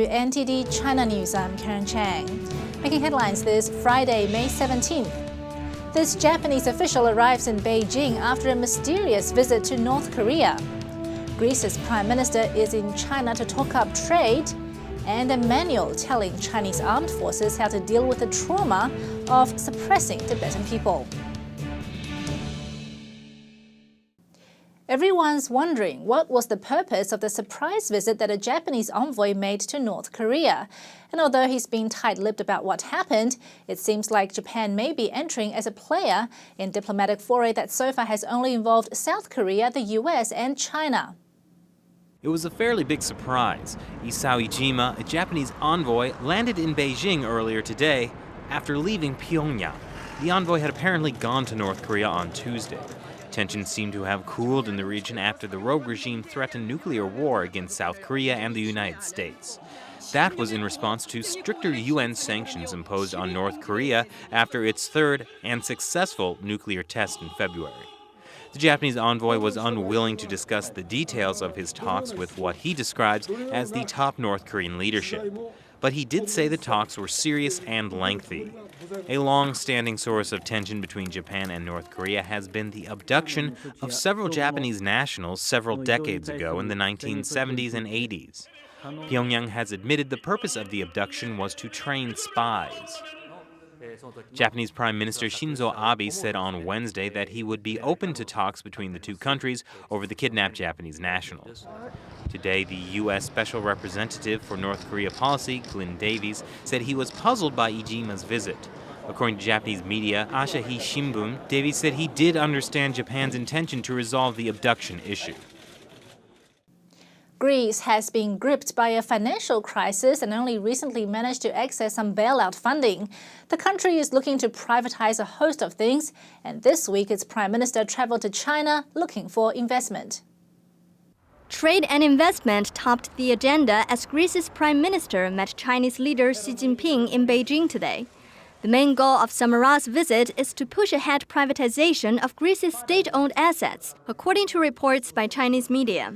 to NTD China News. I'm Karen Chang. Making headlines this Friday, May 17th. This Japanese official arrives in Beijing after a mysterious visit to North Korea. Greece's Prime Minister is in China to talk up trade, and a manual telling Chinese armed forces how to deal with the trauma of suppressing Tibetan people. Everyone's wondering what was the purpose of the surprise visit that a Japanese envoy made to North Korea. And although he's been tight-lipped about what happened, it seems like Japan may be entering as a player in diplomatic foray that so far has only involved South Korea, the US, and China. It was a fairly big surprise. Isao Ijima, a Japanese envoy, landed in Beijing earlier today after leaving Pyongyang. The envoy had apparently gone to North Korea on Tuesday. Tensions seem to have cooled in the region after the rogue regime threatened nuclear war against South Korea and the United States. That was in response to stricter UN sanctions imposed on North Korea after its third and successful nuclear test in February. The Japanese envoy was unwilling to discuss the details of his talks with what he describes as the top North Korean leadership. But he did say the talks were serious and lengthy. A long-standing source of tension between Japan and North Korea has been the abduction of several Japanese nationals several decades ago in the 1970s and 80s. Pyongyang has admitted the purpose of the abduction was to train spies. Japanese Prime Minister Shinzo Abe said on Wednesday that he would be open to talks between the two countries over the kidnapped Japanese nationals. Today, the U.S. Special Representative for North Korea Policy, Glyn Davies, said he was puzzled by Ijima's visit. According to Japanese media, Asahi Shimbun, Davies said he did understand Japan's intention to resolve the abduction issue. Greece has been gripped by a financial crisis and only recently managed to access some bailout funding. The country is looking to privatize a host of things, and this week its prime minister traveled to China looking for investment. Trade and investment topped the agenda as Greece's prime minister met Chinese leader Xi Jinping in Beijing today. The main goal of Samaras' visit is to push ahead privatization of Greece's state-owned assets, according to reports by Chinese media.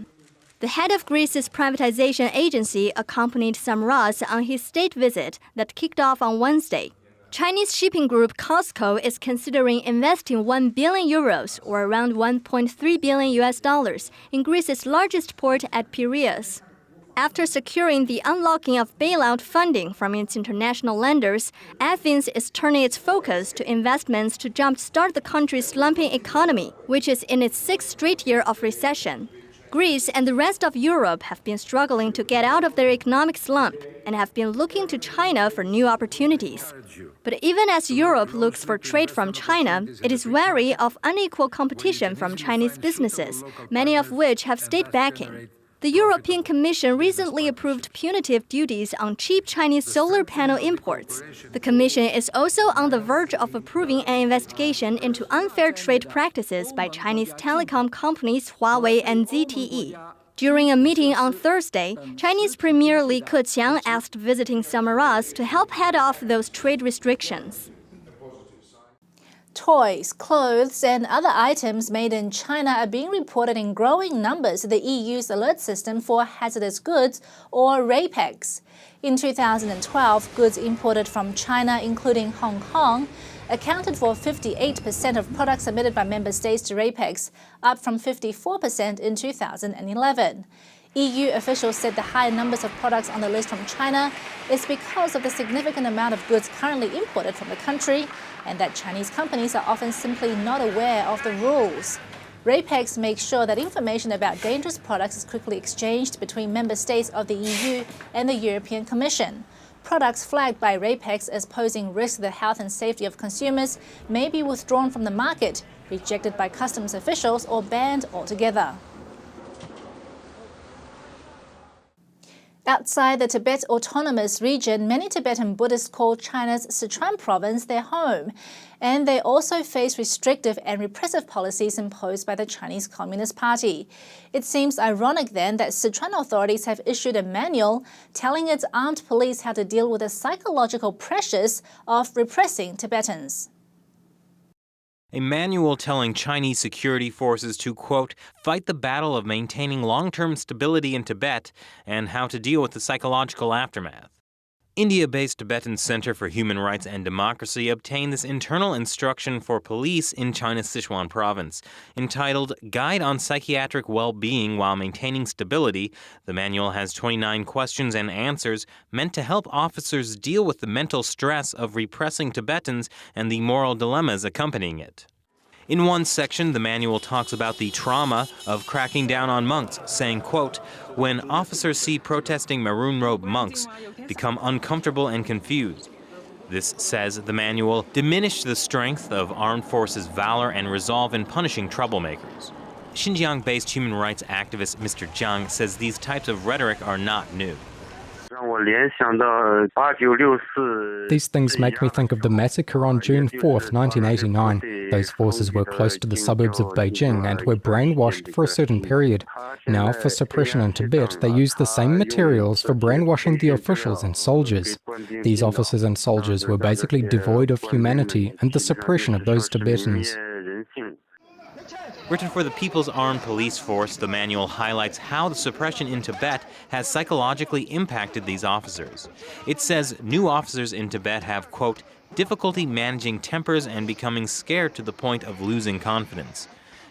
The head of Greece's privatization agency accompanied Samaras on his state visit that kicked off on Wednesday. Chinese shipping group COSCO is considering investing 1 billion euros, or around $1.3 billion, in Greece's largest port at Piraeus. After securing the unlocking of bailout funding from its international lenders, Athens is turning its focus to investments to jumpstart the country's slumping economy, which is in its sixth straight year of recession. Greece and the rest of Europe have been struggling to get out of their economic slump and have been looking to China for new opportunities. But even as Europe looks for trade from China, it is wary of unequal competition from Chinese businesses, many of which have state backing. The European Commission recently approved punitive duties on cheap Chinese solar panel imports. The Commission is also on the verge of approving an investigation into unfair trade practices by Chinese telecom companies Huawei and ZTE. During a meeting on Thursday, Chinese Premier Li Keqiang asked visiting Samaras to help head off those trade restrictions. Toys, clothes, and other items made in China are being reported in growing numbers in the EU's alert system for hazardous goods, or RAPEX. In 2012, goods imported from China, including Hong Kong, accounted for 58% of products submitted by member states to RAPEX, up from 54% in 2011. EU officials said the high numbers of products on the list from China is because of the significant amount of goods currently imported from the country, and that Chinese companies are often simply not aware of the rules. RAPEX makes sure that information about dangerous products is quickly exchanged between member states of the EU and the European Commission. Products flagged by RAPEX as posing risk to the health and safety of consumers may be withdrawn from the market, rejected by customs officials, or banned altogether. Outside the Tibet Autonomous Region, many Tibetan Buddhists call China's Sichuan province their home, and they also face restrictive and repressive policies imposed by the Chinese Communist Party. It seems ironic then that Sichuan authorities have issued a manual telling its armed police how to deal with the psychological pressures of repressing Tibetans. A manual telling Chinese security forces to, quote, fight the battle of maintaining long-term stability in Tibet and how to deal with the psychological aftermath. India-based Tibetan Center for Human Rights and Democracy obtained this internal instruction for police in China's Sichuan province. Entitled Guide on Psychiatric Well-Being While Maintaining Stability, the manual has 29 questions and answers meant to help officers deal with the mental stress of repressing Tibetans and the moral dilemmas accompanying it. In one section, the manual talks about the trauma of cracking down on monks, saying, quote, when officers see protesting maroon-robed monks become uncomfortable and confused. This, says the manual, diminished the strength of armed forces' valor and resolve in punishing troublemakers. Xinjiang-based human rights activist Mr. Zhang says these types of rhetoric are not new. These things make me think of the massacre on June 4th, 1989. Those forces were close to the suburbs of Beijing and were brainwashed for a certain period. Now, for suppression in Tibet, they use the same materials for brainwashing the officials and soldiers. These officers and soldiers were basically devoid of humanity and the suppression of those Tibetans. Written for the People's Armed Police Force, the manual highlights how the suppression in Tibet has psychologically impacted these officers. It says new officers in Tibet have, quote, difficulty managing tempers and becoming scared to the point of losing confidence.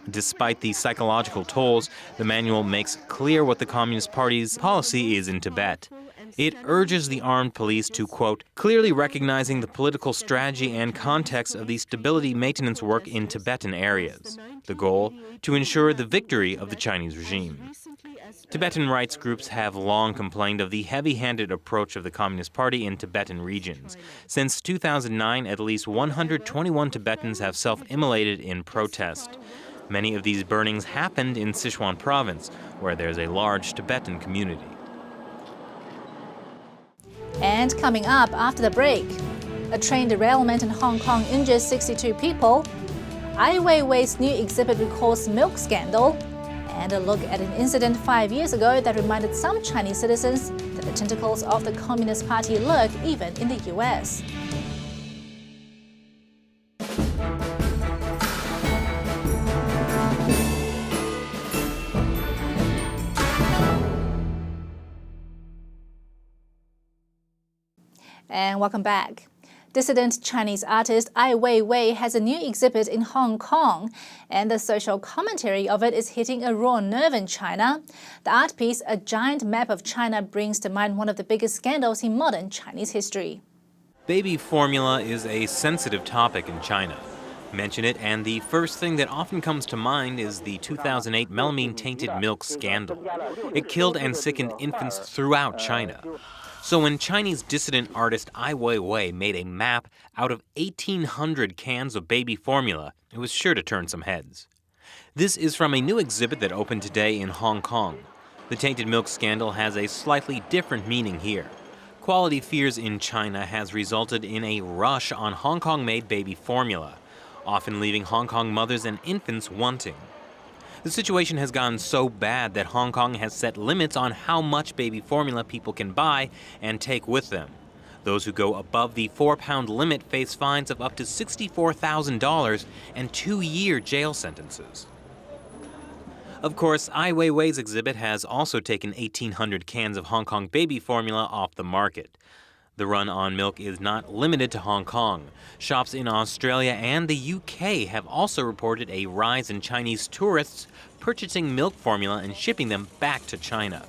Despite the psychological tolls, the manual makes clear what the Communist Party's policy is in Tibet. It urges the armed police to, quote, clearly recognizing the political strategy and context of the stability maintenance work in Tibetan areas. The goal, to ensure the victory of the Chinese regime. Tibetan rights groups have long complained of the heavy-handed approach of the Communist Party in Tibetan regions. Since 2009, at least 121 Tibetans have self-immolated in protest. Many of these burnings happened in Sichuan province, where there's a large Tibetan community. And coming up after the break, a train derailment in Hong Kong injures 62 people, Ai Weiwei's new exhibit recalls milk scandal, and a look at an incident 5 years ago that reminded some Chinese citizens that the tentacles of the Communist Party lurk even in the US. And welcome back. Dissident Chinese artist Ai Weiwei has a new exhibit in Hong Kong, and the social commentary of it is hitting a raw nerve in China. The art piece, A Giant Map of China, brings to mind one of the biggest scandals in modern Chinese history. Baby formula is a sensitive topic in China. Mention it, and the first thing that often comes to mind is the 2008 melamine-tainted milk scandal. It killed and sickened infants throughout China. So when Chinese dissident artist Ai Weiwei made a map out of 1,800 cans of baby formula, it was sure to turn some heads. This is from a new exhibit that opened today in Hong Kong. The tainted milk scandal has a slightly different meaning here. Quality fears in China has resulted in a rush on Hong Kong-made baby formula, often leaving Hong Kong mothers and infants wanting. The situation has gotten so bad that Hong Kong has set limits on how much baby formula people can buy and take with them. Those who go above the 4-pound limit face fines of up to $64,000 and 2-year jail sentences. Of course, Ai Weiwei's exhibit has also taken 1,800 cans of Hong Kong baby formula off the market. The run on milk is not limited to Hong Kong. Shops in Australia and the UK have also reported a rise in Chinese tourists purchasing milk formula and shipping them back to China.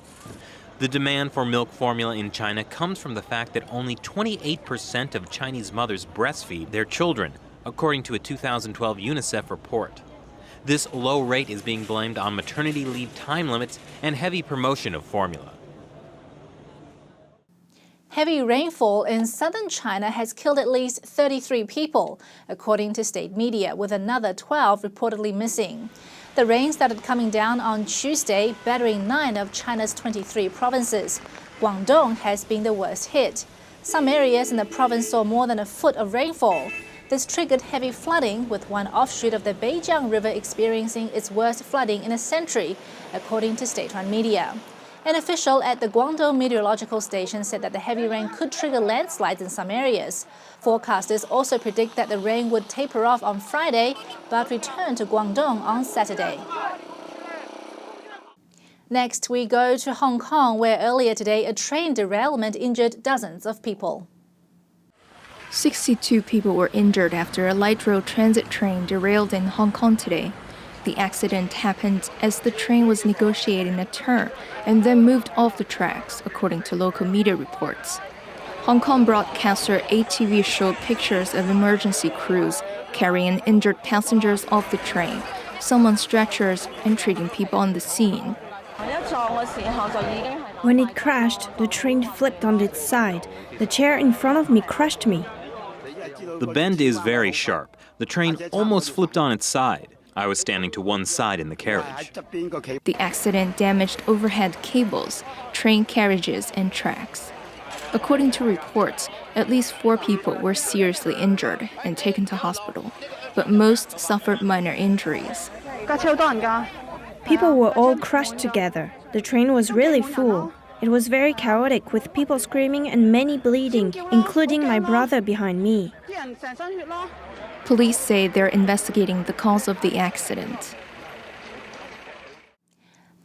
The demand for milk formula in China comes from the fact that only 28% of Chinese mothers breastfeed their children, according to a 2012 UNICEF report. This low rate is being blamed on maternity leave time limits and heavy promotion of formula. Heavy rainfall in southern China has killed at least 33 people, according to state media, with another 12 reportedly missing. The rain started coming down on Tuesday, battering 9 of China's 23 provinces. Guangdong has been the worst hit. Some areas in the province saw more than a foot of rainfall. This triggered heavy flooding, with one offshoot of the Beijing River experiencing its worst flooding in a century, according to state-run media. An official at the Guangdong Meteorological Station said that the heavy rain could trigger landslides in some areas. Forecasters also predict that the rain would taper off on Friday, but return to Guangdong on Saturday. Next, we go to Hong Kong, where earlier today a train derailment injured dozens of people. 62 people were injured after a light rail transit train derailed in Hong Kong today. The accident happened as the train was negotiating a turn and then moved off the tracks, according to local media reports. Hong Kong broadcaster ATV showed pictures of emergency crews carrying injured passengers off the train, some on stretchers, and treating people on the scene. When it crashed, the train flipped on its side. The chair in front of me crushed me. The bend is very sharp. The train almost flipped on its side. I was standing to one side in the carriage. The accident damaged overhead cables, train carriages, and tracks. According to reports, at least 4 people were seriously injured and taken to hospital, but most suffered minor injuries. People were all crushed together. The train was really full. It was very chaotic, with people screaming and many bleeding, including my brother behind me. Police say they're investigating the cause of the accident.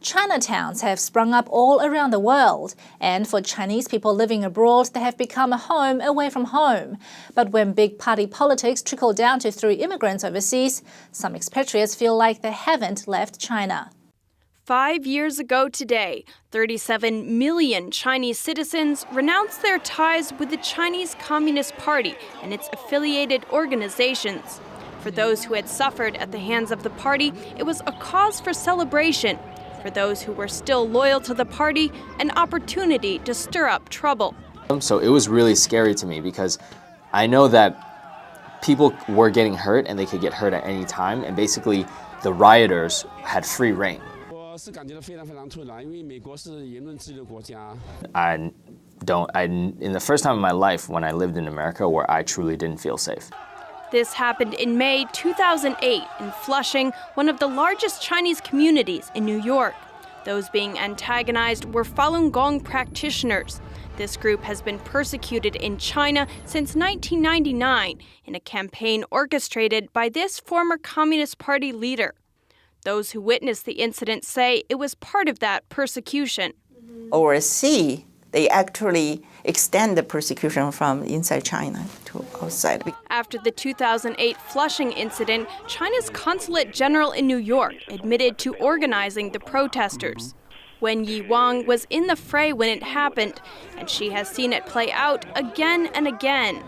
Chinatowns have sprung up all around the world, and for Chinese people living abroad, they have become a home away from home. But when big party politics trickle down to through immigrants overseas, some expatriates feel like they haven't left China. 5 years ago today, 37 million Chinese citizens renounced their ties with the Chinese Communist Party and its affiliated organizations. For those who had suffered at the hands of the party, it was a cause for celebration. For those who were still loyal to the party, an opportunity to stir up trouble. So it was really scary to me because I know that people were getting hurt and they could get hurt at any time, and basically the rioters had free reign. In the first time in my life when I lived in America where I truly didn't feel safe. This happened in May 2008 in Flushing, one of the largest Chinese communities in New York. Those being antagonized were Falun Gong practitioners. This group has been persecuted in China since 1999 in a campaign orchestrated by this former Communist Party leader. Those who witnessed the incident say it was part of that persecution. Overseas, they actually extend the persecution from inside China to outside. After the 2008 Flushing incident, China's Consulate General in New York admitted to organizing the protesters. Wen Yi-wang was in the fray when it happened, and she has seen it play out again and again.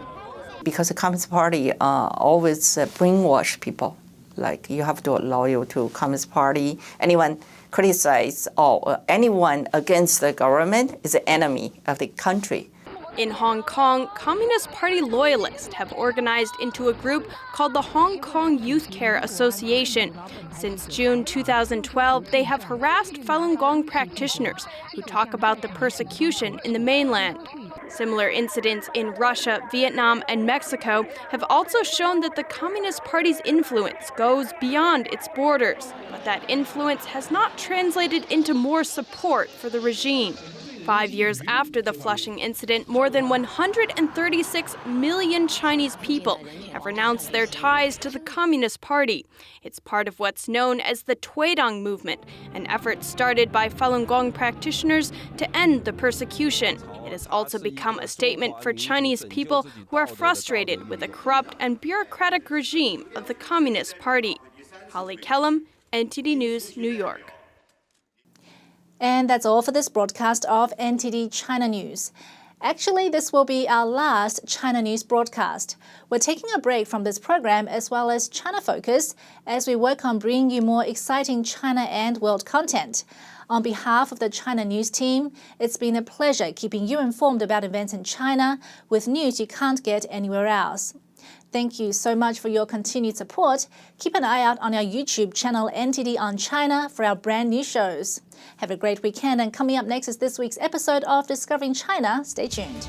Because the Communist Party always brainwash people. Like, you have to be loyal to Communist Party. Anyone criticize or anyone against the government is an enemy of the country. In Hong Kong, Communist Party loyalists have organized into a group called the Hong Kong Youth Care Association. Since June 2012, they have harassed Falun Gong practitioners who talk about the persecution in the mainland. Similar incidents in Russia, Vietnam, and Mexico have also shown that the Communist Party's influence goes beyond its borders, but that influence has not translated into more support for the regime. 5 years after the Flushing incident, more than 136 million Chinese people have renounced their ties to the Communist Party. It's part of what's known as the Tuidang movement, an effort started by Falun Gong practitioners to end the persecution. It has also become a statement for Chinese people who are frustrated with the corrupt and bureaucratic regime of the Communist Party. Holly Kellum, NTD News, New York. And that's all for this broadcast of NTD China News. Actually, this will be our last China News broadcast. We're taking a break from this program as well as China Focus as we work on bringing you more exciting China and world content. On behalf of the China News team, it's been a pleasure keeping you informed about events in China with news you can't get anywhere else. Thank you so much for your continued support. Keep an eye out on our YouTube channel NTD on China for our brand new shows. Have a great weekend, and coming up next is this week's episode of Discovering China. Stay tuned.